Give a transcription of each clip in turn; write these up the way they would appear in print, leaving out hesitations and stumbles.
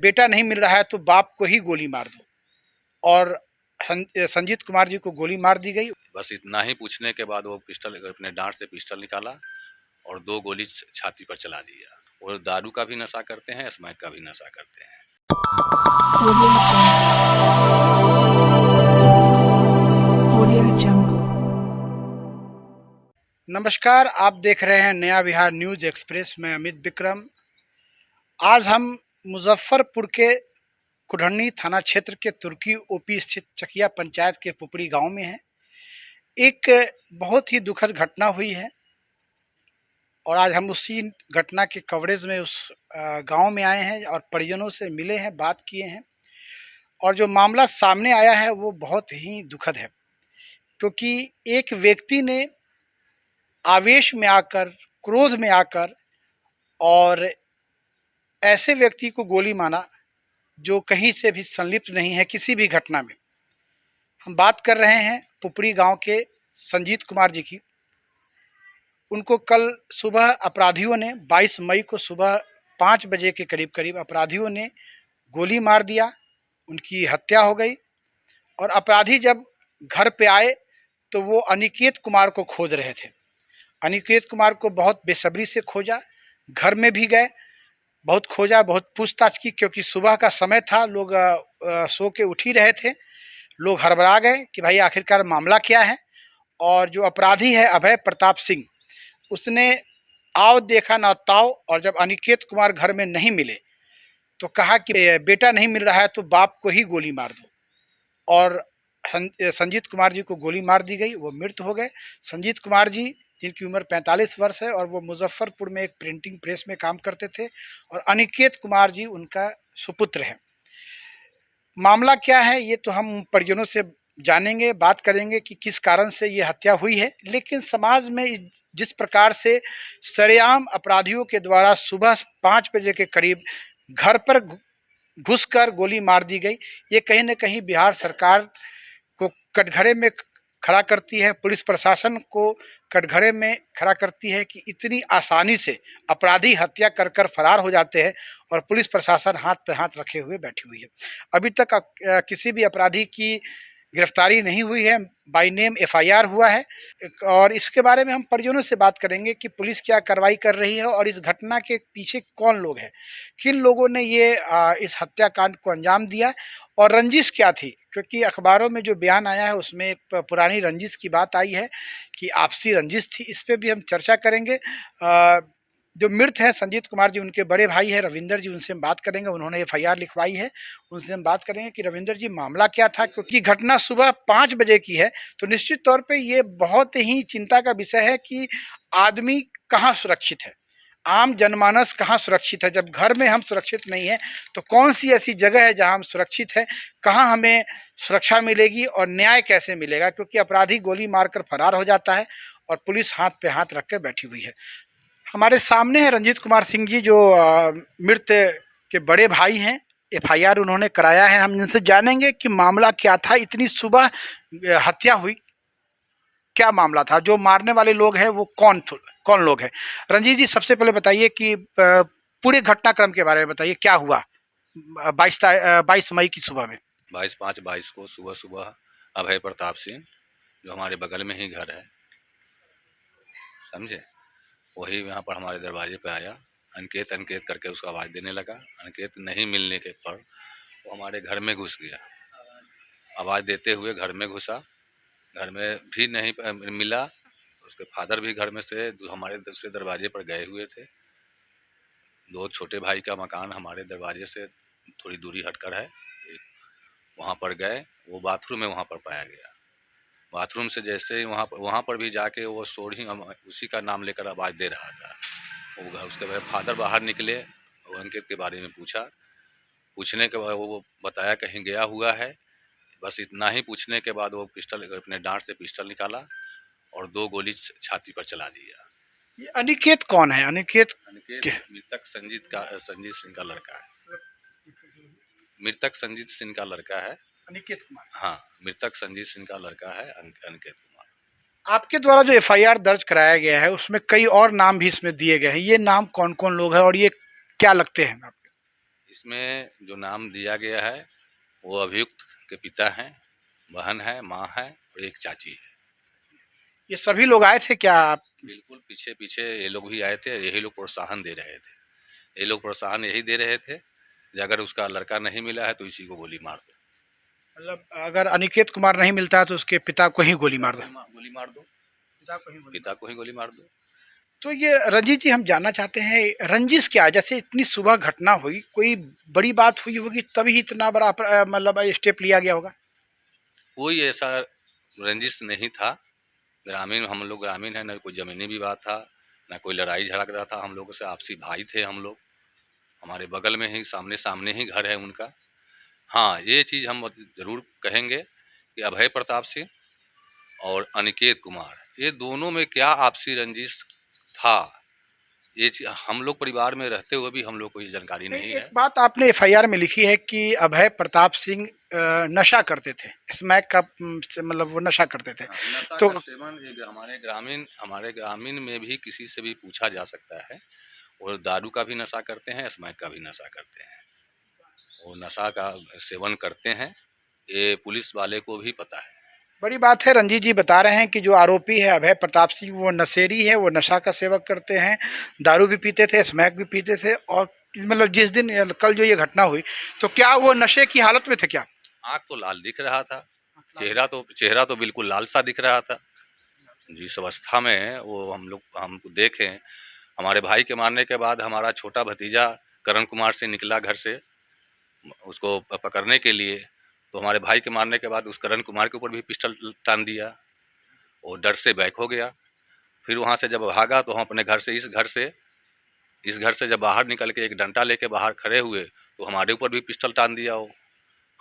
बेटा नहीं मिल रहा है तो बाप को ही गोली मार दो, और संजीत कुमार जी को गोली मार दी गई। बस इतना ही पूछने के बाद वो पिस्टल अपने डांट से पिस्टल निकाला और 2 गोली छाती पर चला दिया। वो दारू का भी नशा करते हैं, स्मैक का भी नशा करते हैं। नमस्कार, आप देख रहे हैं नया विहार न्यूज एक्सप्रेस में अमित विक्रम। आज हम मुजफ्फरपुर के कुढ़नी थाना क्षेत्र के तुर्की ओपी स्थित चकिया पंचायत के पुपड़ी गांव में हैं। एक बहुत ही दुखद घटना हुई है और आज हम उसी घटना के कवरेज में उस गांव में आए हैं और परिजनों से मिले हैं, बात किए हैं। और जो मामला सामने आया है वो बहुत ही दुखद है, क्योंकि एक व्यक्ति ने आवेश में आकर, क्रोध में आकर और ऐसे व्यक्ति को गोली मारा जो कहीं से भी संलिप्त नहीं है किसी भी घटना में। हम बात कर रहे हैं पुपड़ी गांव के संजीत कुमार जी की। उनको कल सुबह अपराधियों ने 22 मई को सुबह 5 बजे के करीब अपराधियों ने गोली मार दिया, उनकी हत्या हो गई। और अपराधी जब घर पे आए तो वो अनिकेत कुमार को खोज रहे थे। अनिकेत कुमार को बहुत बेसब्री से खोजा, घर में भी गए, बहुत खोजा, बहुत पूछताछ की, क्योंकि सुबह का समय था, लोग सो के उठ ही रहे थे। लोग हड़बड़ा गए कि भाई आखिरकार मामला क्या है। और जो अपराधी है अभय प्रताप सिंह, उसने आओ देखा ना ताओ, और जब अनिकेत कुमार घर में नहीं मिले तो कहा कि बेटा नहीं मिल रहा है तो बाप को ही गोली मार दो, और संजीत कुमार जी को गोली मार दी गई। वो मृत हो गए। संजीत कुमार जी जिनकी उम्र 45 वर्ष है और वो मुजफ्फरपुर में एक प्रिंटिंग प्रेस में काम करते थे, और अनिकेत कुमार जी उनका सुपुत्र है। मामला क्या है ये तो हम परिजनों से जानेंगे, बात करेंगे कि किस कारण से ये हत्या हुई है। लेकिन समाज में जिस प्रकार से सरेआम अपराधियों के द्वारा सुबह 5 बजे के करीब घर पर घुसकर गोली मार दी गई, ये कहीं न कहीं बिहार सरकार को कटघरे में खड़ा करती है, पुलिस प्रशासन को कटघरे में खड़ा करती है कि इतनी आसानी से अपराधी हत्या कर कर फरार हो जाते हैं और पुलिस प्रशासन हाथ पे हाथ रखे हुए बैठी हुई है। अभी तक किसी भी अपराधी की गिरफ्तारी नहीं हुई है, बाय नेम एफआईआर हुआ है। और इसके बारे में हम परिजनों से बात करेंगे कि पुलिस क्या कार्रवाई कर रही है और इस घटना के पीछे कौन लोग हैं, किन लोगों ने ये इस हत्याकांड को अंजाम दिया और रंजिश क्या थी। क्योंकि अखबारों में जो बयान आया है उसमें एक पुरानी रंजिश की बात आई है कि आपसी रंजिश थी। इस पर भी हम चर्चा करेंगे। जो मृत हैं संजीत कुमार जी, उनके बड़े भाई हैं रविंदर जी, उनसे हम बात करेंगे। उन्होंने एफआईआर लिखवाई है, उनसे हम बात करेंगे कि रविंदर जी मामला क्या था। क्योंकि घटना सुबह 5 बजे की है तो निश्चित तौर पे ये बहुत ही चिंता का विषय है कि आदमी कहाँ सुरक्षित है, आम जनमानस कहाँ सुरक्षित है। जब घर में हम सुरक्षित नहीं हैं तो कौन सी ऐसी जगह है जहाँ हम सुरक्षित हैं, कहाँ हमें सुरक्षा मिलेगी और न्याय कैसे मिलेगा। क्योंकि अपराधी गोली मारकर फरार हो जाता है और पुलिस हाथ पे हाथ रख के बैठी हुई है। हमारे सामने है रंजीत कुमार सिंह जी, जो मृत के बड़े भाई हैं। एफआईआर उन्होंने कराया है। हम इनसे जानेंगे कि मामला क्या था, इतनी सुबह हत्या हुई, क्या मामला था, जो मारने वाले लोग हैं वो कौन लोग हैं। रंजीत जी सबसे पहले बताइए कि पूरे घटनाक्रम के बारे में बताइए, क्या हुआ 22 मई की सुबह में। 22/5/22 को सुबह सुबह अभय प्रताप सिंह, जो हमारे बगल में ही घर है, समझे, वही यहाँ पर हमारे दरवाजे पे आया। अनिकेत अनिकेत करके उसको आवाज़ देने लगा। अनिकेत नहीं मिलने के पर वो हमारे घर में घुस गया। आवाज़ देते हुए घर में घुसा, घर में भी नहीं मिला। उसके फादर भी घर में से हमारे दूसरे दरवाजे पर गए हुए थे। 2 छोटे भाई का मकान हमारे दरवाजे से थोड़ी दूरी हटकर है, वहाँ पर गए। वो बाथरूम में वहाँ पर पाया गया। बाथरूम से जैसे ही वहाँ पर भी जाके वो सोढ़ी उसी का नाम लेकर आवाज़ दे रहा था। उसके बाद फादर बाहर निकले, वो अंकित के बारे में पूछने के बाद वो बताया कहीं गया हुआ है। बस इतना ही पूछने के बाद वो पिस्टल अपने डांट से पिस्टल निकाला और 2 गोली छाती पर चला दिया। ये अनिकेत कौन है? अनिकेत मृतक संजीत सिंह का लड़का है। मृतक संजीत सिंह का लड़का है अनिकेत कुमार। हाँ, मृतक संजीत सिंह का लड़का है अनिकेत कुमार। आपके द्वारा जो एफआईआर दर्ज कराया गया है उसमें कई और नाम भी इसमें दिए गए हैं, ये नाम कौन कौन लोग हैं और ये क्या लगते हैं आपके? इसमें जो नाम दिया गया है वो अभियुक्त के पिता हैं, बहन है, माँ है और एक चाची है। ये सभी लोग आए थे क्या? बिल्कुल पीछे पीछे ये लोग भी आए थे, यही लोग प्रोत्साहन दे रहे थे। ये लोग प्रोत्साहन यही दे रहे थे कि अगर उसका लड़का नहीं मिला है तो इसी को गोली मार दो। मतलब अगर अनिकेत कुमार नहीं मिलता है तो उसके पिता को ही गोली मार दो। गोली मार दो, पिता को ही गोली मार दो। तो ये रंजीत जी, हम जानना चाहते हैं रंजिश क्या है? जैसे इतनी सुबह घटना हुई, कोई बड़ी बात हुई होगी तभी इतना बड़ा मतलब स्टेप लिया गया होगा। कोई ऐसा रंजिश नहीं था। ग्रामीण, हम लोग ग्रामीण है, न कोई जमीनी विवाद था, न कोई लड़ाई झगड़ा था। हम लोगों से आपसी भाई थे हम लोग। हमारे बगल में ही सामने सामने ही घर है उनका। हाँ, ये चीज़ हम ज़रूर कहेंगे कि अभय प्रताप सिंह और अनिकेत कुमार, ये दोनों में क्या आपसी रंजिश था, ये हम लोग परिवार में रहते हुए भी हम लोग को ये जानकारी नहीं एक है। बात आपने एफआईआर में लिखी है कि अभय प्रताप सिंह नशा करते थे, स्मैक का मतलब वो नशा करते थे। नशा तो का सेवन हमारे ग्रामीण में भी किसी से भी पूछा जा सकता है। वो दारू का भी नशा करते हैं, स्मैक का भी नशा करते हैं। वो नशा का सेवन करते हैं, ये पुलिस वाले को भी पता है। बड़ी बात है, रंजीत जी बता रहे हैं कि जो आरोपी है अभय प्रताप सिंह वो नशेरी है, वो नशा का सेवक करते हैं, दारू भी पीते थे, स्मैक भी पीते थे। और मतलब जिस दिन कल जो ये घटना हुई, तो क्या वो नशे की हालत में थे क्या? आँख तो लाल दिख रहा था, चेहरा तो बिल्कुल लाल सा दिख रहा था। जिस अवस्था में वो हम देखें, हमारे भाई के मारने के बाद हमारा छोटा भतीजा करण कुमार से निकला घर से उसको पकड़ने के लिए, तो हमारे भाई के मारने के बाद उस करण कुमार के ऊपर भी पिस्टल तान दिया। वो डर से बैक हो गया। फिर वहाँ से जब भागा तो हम अपने घर से इस घर से जब बाहर निकल के एक डंडा लेके बाहर खड़े हुए तो हमारे ऊपर भी पिस्टल तान दिया वो।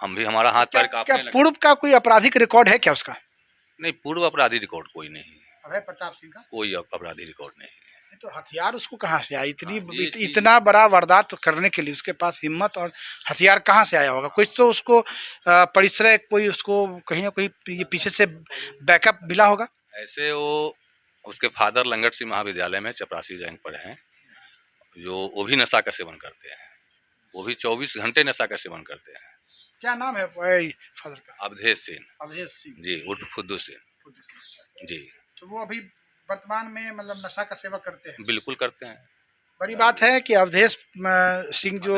हम भी, हमारा हाथ पैर क्या कांपने लगा। पूर्व का कोई आपराधिक रिकॉर्ड है क्या उसका? नहीं, पूर्व अपराधी रिकॉर्ड कोई नहीं, अभय प्रताप सिंह का कोई अपराधी रिकॉर्ड नहीं। तो हथियार उसको कहाँ से आया? ये चीज इतना बड़ा वारदात करने के लिए उसके पास हिम्मत और हथियार कहाँ से आया होगा? कुछ तो उसको परिसर, कोई उसको कहीं ना कहीं ये पीछे से बैकअप मिला होगा। ऐसे वो, उसके फादर लंगट सिंह महाविद्यालय में चपरासी रैंक पर हैं, जो वो भी नशा का सेवन करते हैं। वो भी 24 घंटे नशा का सेवन करते हैं। क्या नाम है फादर का? अवधेश सिंह अवधेश सिंह जी, उर्फ फुद्दू सिंह जी। तो वो अभी वर्तमान में मतलब नशा का सेवा करते हैं। बिल्कुल करते हैं। बड़ी बात है कि अवधेश सिंह जो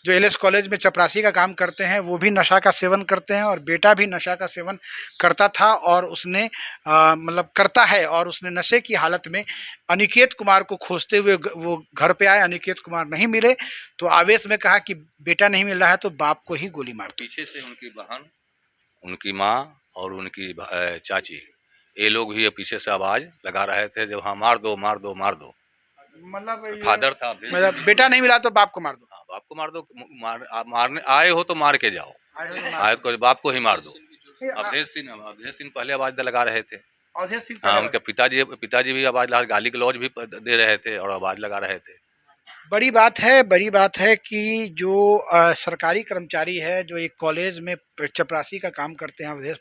जो एलएस कॉलेज में चपरासी का काम करते हैं वो भी नशा का सेवन करते हैं, और बेटा भी नशा का सेवन करता था और उसने मतलब करता है, और उसने नशे की हालत में अनिकेत कुमार को खोजते हुए वो घर पे आए। अनिकेत कुमार नहीं मिले तो आवेश में कहा कि बेटा नहीं मिल रहा है तो बाप को ही गोली मार दो। पीछे से उनकी बहन, उनकी माँ और उनकी चाची, ये लोग भी पीछे से आवाज लगा रहे थे जब, हाँ मार दो मार दो मार दो। मतलब फादर था, मतलब बेटा नहीं मिला तो बाप को मार दो। हाँ बाप को मार दो, आप मारने आए हो तो मार के जाओ, आए तो बाप को ही मार दो। अवधेश सिंह पहले आवाज लगा रहे थे। अवधेश सिंह हाँ, उनके पिताजी भी आवाज लगा, गाली गलौज भी दे रहे थे और आवाज लगा रहे थे। बड़ी बात है कि जो सरकारी कर्मचारी है, जो एक कॉलेज में चपरासी का काम करते हैं अवधेश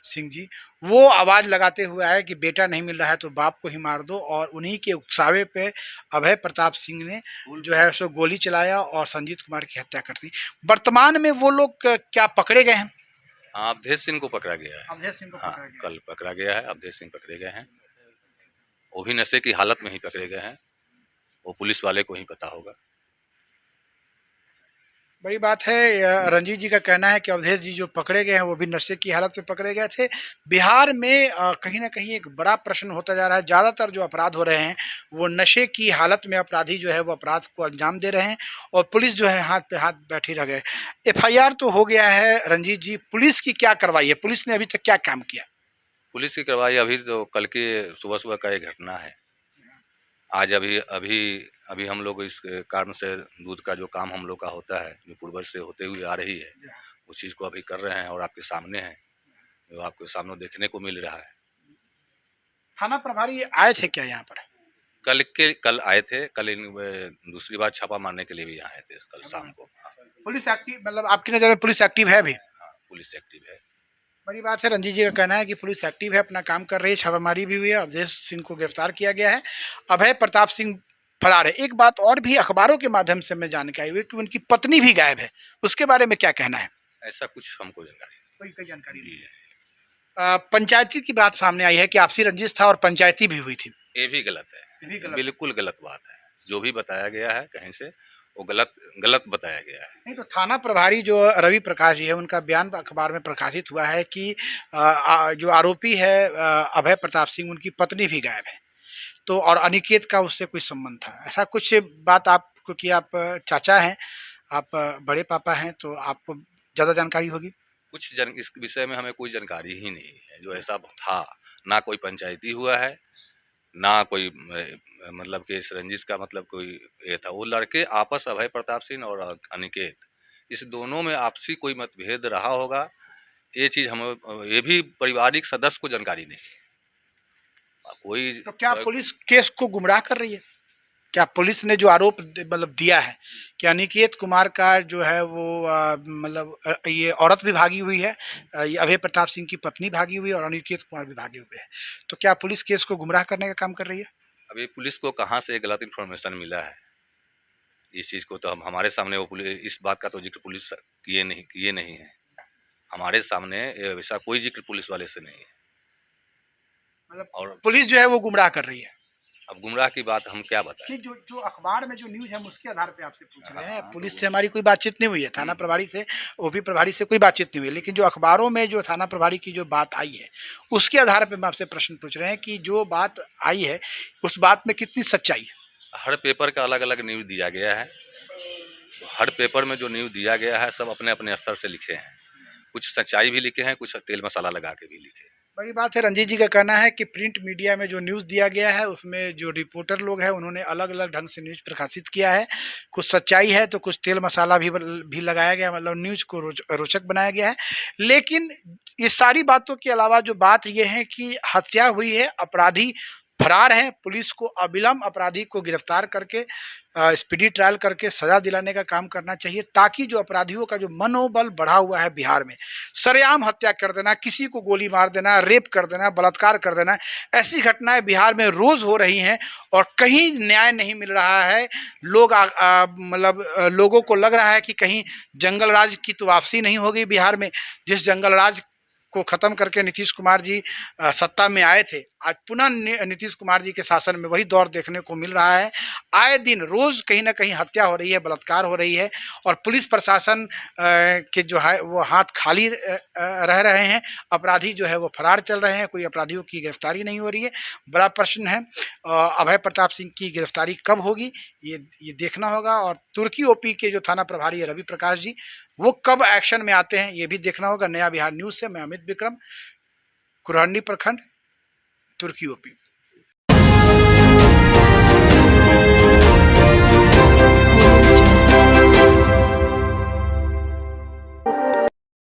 सिंह जी, वो आवाज़ लगाते हुए आए कि बेटा नहीं मिल रहा है तो बाप को ही मार दो, और उन्हीं के उकसावे पे अभय प्रताप सिंह ने जो है सो गोली चलाया और संजीत कुमार की हत्या कर दी। वर्तमान में वो लोग क्या पकड़े गए हैं? हाँ, अवधेश सिंह को पकड़ा गया है। अवधेश सिंह को हाँ, पकड़ा गया। कल पकड़ा गया है, अवधेश सिंह पकड़े गए हैं। वो भी नशे की हालत में ही पकड़े गए हैं, वो पुलिस वाले को ही पता होगा। बड़ी बात है, रंजीत जी का कहना है कि अवधेश जी जो पकड़े गए हैं वो भी नशे की हालत में पकड़े गए थे। बिहार में कहीं ना कहीं एक बड़ा प्रश्न होता जा रहा है, ज़्यादातर जो अपराध हो रहे हैं वो नशे की हालत में अपराधी जो है वो अपराध को अंजाम दे रहे हैं, और पुलिस जो है हाथ पे हाथ बैठी रह गए। एफआईआर तो हो गया है, रंजीत जी पुलिस की क्या कार्रवाई है? पुलिस ने अभी तक क्या काम किया? पुलिस की कार्रवाई अभी तो कल के सुबह सुबह का एक घटना है। आज अभी अभी अभी हम लोग इस कारण से दूध का जो काम हम लोग का होता है, जो पूर्वज से होते हुए आ रही है, उस चीज़ को अभी कर रहे हैं और आपके सामने है, जो आपके सामने देखने को मिल रहा है। थाना प्रभारी आए थे क्या यहाँ पर? कल आए थे, दूसरी बार छापा मारने के लिए भी यहाँ आए थे कल शाम को। हाँ, पुलिस एक्टिव, मतलब आपकी नज़र में पुलिस एक्टिव है अभी? हाँ, पुलिस एक्टिव है। बड़ी बात है, रंजीत जी का कहना है कि पुलिस एक्टिव है, अपना काम कर रही है, छापामारी भी हुई है, अवधेश सिंह को गिरफ्तार किया गया है। अभय प्रताप सिंह फरार है। एक बात और भी अखबारों के माध्यम से मैं जानकारी हुई कि उनकी पत्नी भी गायब है, उसके बारे में क्या कहना है? ऐसा कुछ हमको जानकारी कोई जानकारी नहीं। नहीं है। पंचायती की बात सामने आई है कि आपसी रंजिश था और पंचायती भी हुई थी। ये भी गलत है, ये भी गलत है। बिल्कुल गलत बात है। जो भी बताया गया है कहीं से वो गलत गलत बताया गया है। नहीं तो थाना प्रभारी जो रवि प्रकाश जी है, उनका बयान अखबार में प्रकाशित हुआ है कि जो आरोपी है अभय प्रताप सिंह, उनकी पत्नी भी गायब है, तो और अनिकेत का उससे कोई संबंध था, ऐसा कुछ बात आप, क्योंकि आप चाचा हैं, आप बड़े पापा हैं, तो आपको ज़्यादा जानकारी होगी। इस विषय में हमें कोई जानकारी ही नहीं है। जो ऐसा था, ना कोई पंचायती हुआ है, ना कोई मतलब कि इस रंजिश का मतलब कोई ये था। वो लड़के आपस, अभय प्रताप सिंह और अनिकेत, इस दोनों में आपसी कोई मतभेद रहा होगा। ये चीज़ हमें, ये भी पारिवारिक सदस्य को जानकारी नहीं है। कोई तो क्या पुलिस केस को गुमराह कर रही है? क्या पुलिस ने जो आरोप मतलब दिया है कि अनिकेत कुमार का जो है वो मतलब ये औरत भी भागी हुई है, ये अभय प्रताप सिंह की पत्नी भागी हुई है और अनिकेत कुमार भी भागे हुए हैं, तो क्या पुलिस केस को गुमराह करने का काम कर रही है? अभी पुलिस को कहाँ से गलत इन्फॉर्मेशन मिला है, इस चीज़ को तो हम, हमारे सामने वो पुलिस, इस बात का तो जिक्र पुलिस किए नहीं है। हमारे सामने ऐसा कोई जिक्र पुलिस वाले से नहीं है। मतलब और पुलिस जो है वो गुमराह कर रही है। अब गुमराह की बात हम क्या बताएं? कि जो जो अखबार में जो न्यूज है हम उसके आधार पे आपसे पूछ रहे हैं। हाँ, पुलिस तो से हमारी कोई बातचीत नहीं हुई है, थाना प्रभारी से, ओपी प्रभारी से कोई बातचीत नहीं हुई है, लेकिन जो अखबारों में जो थाना प्रभारी की जो बात आई है उसके आधार पे हम आपसे प्रश्न पूछ रहे हैं कि जो बात आई है उस बात में कितनी सच्चाई है? हर पेपर का अलग अलग न्यूज़ दिया गया है। हर पेपर में जो न्यूज़ दिया गया है सब अपने अपने स्तर से लिखे हैं। कुछ सच्चाई भी लिखे हैं, कुछ तेल मसाला लगा के भी लिखे हैं। बड़ी बात है, रंजीत जी का कहना है कि प्रिंट मीडिया में जो न्यूज़ दिया गया है उसमें जो रिपोर्टर लोग हैं उन्होंने अलग अलग ढंग से न्यूज़ प्रकाशित किया है। कुछ सच्चाई है तो कुछ तेल मसाला भी लगाया गया, मतलब न्यूज़ को रोचक बनाया गया है। लेकिन ये सारी बातों के अलावा जो बात ये है कि हत्या हुई है, अपराधी फरार हैं, पुलिस को अविलंब अपराधी को गिरफ्तार करके स्पीडी ट्रायल करके सजा दिलाने का काम करना चाहिए, ताकि जो अपराधियों का जो मनोबल बढ़ा हुआ है बिहार में, सरेआम हत्या कर देना, किसी को गोली मार देना, रेप कर देना, बलात्कार कर देना, ऐसी घटनाएं बिहार में रोज हो रही हैं और कहीं न्याय नहीं मिल रहा है। लोग मतलब लोगों को लग रहा है कि कहीं जंगल राज की तो वापसी नहीं होगी बिहार में। जिस जंगल राज को खत्म करके नीतीश कुमार जी सत्ता में आए थे, आज पुनः नीतीश कुमार जी के शासन में वही दौर देखने को मिल रहा है। आए दिन रोज कहीं ना कहीं हत्या हो रही है, बलात्कार हो रही है और पुलिस प्रशासन के जो है वो हाथ खाली रह रहे हैं। अपराधी जो है वो फरार चल रहे हैं, कोई अपराधियों की गिरफ्तारी नहीं हो रही है। बड़ा प्रश्न है अभय प्रताप सिंह की गिरफ्तारी कब होगी, ये देखना होगा। और तुर्की ओपी के जो थाना प्रभारी है रवि प्रकाश जी, वो कब एक्शन में आते हैं ये भी देखना होगा। नया बिहार न्यूज़ से मैं अमित विक्रम, कुरहनी प्रखंड, तुर्की ओपी।